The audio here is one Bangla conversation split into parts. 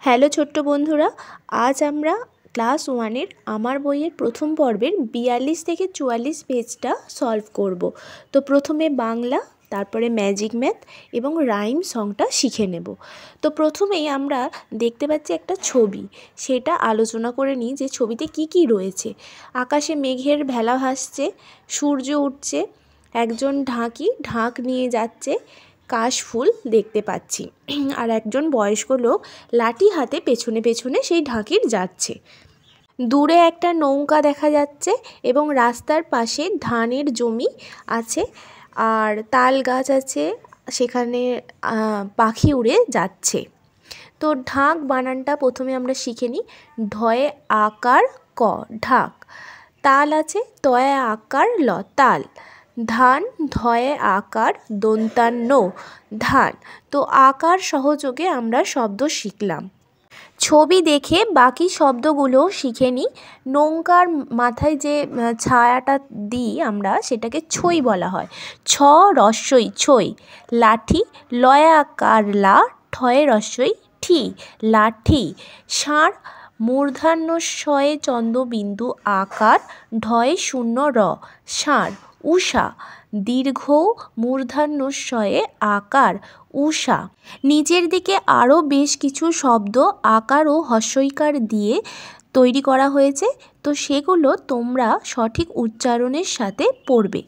হ্যালো ছোট্ট বন্ধুরা, আজ আমরা ক্লাস ওয়ানের আমার বইয়ের প্রথম পর্বের 42 থেকে 44 পেজটা সলভ করব। তো প্রথমে বাংলা, তারপরে ম্যাজিক ম্যাথ এবং রাইম সংটা শিখে নেব। তো প্রথমেই আমরা দেখতে পাচ্ছি একটা ছবি, সেটা আলোচনা করে নিই যে ছবিতে কি কি রয়েছে। আকাশে মেঘের ভেলা ভাসছে, সূর্য উঠছে, একজন ঢাক নিয়ে যাচ্ছে, কাশফুল দেখতে পাচ্ছি, আর একজন বয়স্ক লোক লাঠি হাতে পেছনে পেছনে সেই ঢাকির যাচ্ছে। দূরে একটা নৌকা দেখা যাচ্ছে এবং রাস্তার পাশে ধানের জমি আছে আর তাল গাছ আছে, সেখানে পাখি উড়ে যাচ্ছে। তো ঢাক বানানটা প্রথমে আমরা শিখে নিই। ঢয়ে আকার ক, ঢাক। তাল আছে তয়ে আকার ল, তাল। ধান ধয়ে আকার দন্তান্ন, ধান। তো আকার সহযোগে আমরা শব্দ শিখলাম। ছবি দেখে বাকি শব্দগুলো শিখে নিই। নৌকার মাথায় যে ছায়াটা দিই আমরা, সেটাকে ছই বলা হয়। ছ রস্বই ছই। লাঠি লয়ে আকার লা, ঠয়ে রস্বই ঠি, লাঠি। ষাঁড় মূর্ধন্য শয়ে চন্দ্রবিন্দু আকার, ঢয়ে শূন্য র, ষাঁড়। উষা দীর্ঘ মূর্ধন্য শয়ে আকার, উষা। নিচের দিকে আরও বেশ কিছু শব্দ আকার ও হ্রস্বইকার দিয়ে তৈরি করা হয়েছে, তো সেগুলো তোমরা সঠিক উচ্চারণের সাথে পড়বে।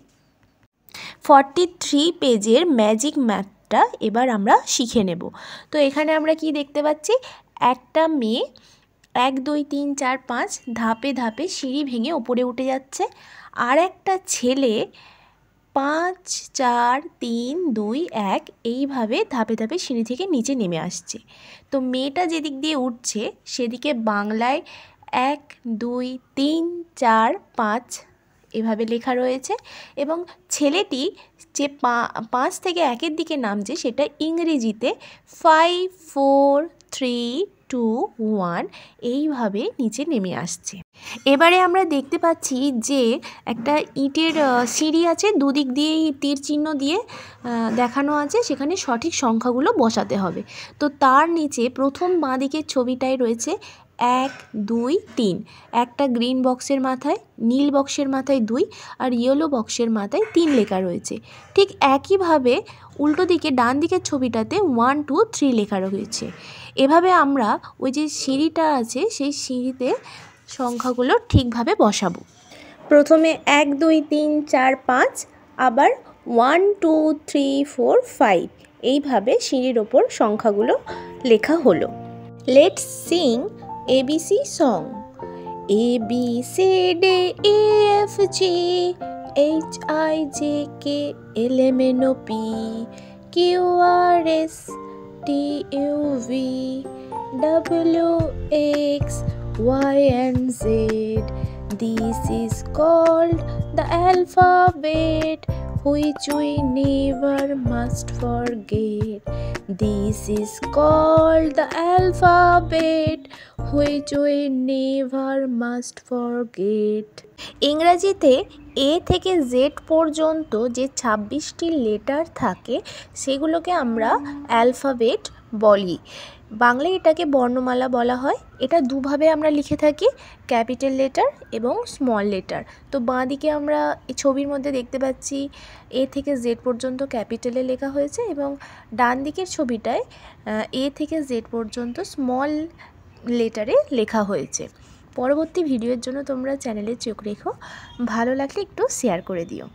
43 পেজের ম্যাজিক ম্যাথটা এবার আমরা শিখে নেব। তো এখানে আমরা কি দেখতে পাচ্ছি, একটা মেয়ে 1 2 3 4 5 ধাপে ধাপে সিঁড়ি ভেঙে ওপরে উঠে যাচ্ছে, আর একটা ছেলে 5 4 3 2 1 এইভাবে ধাপে ধাপে সিঁড়ি থেকে নিচে নেমে আসছে। তো মেয়েটা যেদিক দিয়ে উঠছে সেদিকে বাংলায় 1 2 3 4 5 এভাবে লেখা রয়েছে, এবং ছেলেটি যে 5 থেকে 1-এর দিকে নামছে সেটা ইংরেজিতে 5 4 3 2 1 এইভাবে নিচে নেমে আসছে। এবারে আমরা দেখতে পাচ্ছি যে একটা ইটের সিঁড়ি আছে, দুদিক দিয়েই তীর চিহ্ন দিয়ে দেখানো আছে, সেখানে সঠিক সংখ্যাগুলো বসাতে হবে। তো তার নিচে প্রথম বাঁ দিকের ছবিটায় রয়েছে 1 2 3, একটা গ্রিন বক্সের মাথায়, নীল বক্সের মাথায় 2 আর ইয়েলো বক্সের মাথায় 3 লেখা রয়েছে। ঠিক একইভাবে উল্টো দিকে ডান দিকের ছবিটাতে 1 2 3 লেখা রয়েছে। এভাবে আমরা ওই যে সিঁড়িটা আছে সেই সিঁড়িতে সংখ্যাগুলো ঠিকভাবে বসাবো। প্রথমে 1 2 3 4 5, আবার 1 2 3 4 5 এইভাবে সিঁড়ির ওপর সংখ্যাগুলো লেখা হলো। Let's Singh ABC song. A B C D E F G H I J K L M N O P Q R S T U V W X Y and Z. This is called the alphabet, which we never must forget. This is called the alphabet, which we never must forget. ইংরেজিতে এ থেকে জেড পর্যন্ত যে 26টি লেটার থাকে সেগুলোকে আমরা অ্যালফাবেট বলি। বাংলায় এটাকে বর্ণমালা বলা হয়। এটা দুভাবে আমরা লিখে থাকি, ক্যাপিটাল লেটার এবং স্মল লেটার। তো বাঁ দিকে আমরা এই ছবির মধ্যে দেখতে পাচ্ছি এ থেকে জেড পর্যন্ত ক্যাপিটালে লেখা হয়েছে, এবং ডান দিকের ছবিটায় এ থেকে জেড পর্যন্ত স্মল লেটারে লেখা হয়েছে। পরবর্তী ভিডিওর জন্য তোমরা চ্যানেলে চোখ রেখো, ভালো লাগলে একটু শেয়ার করে দিও।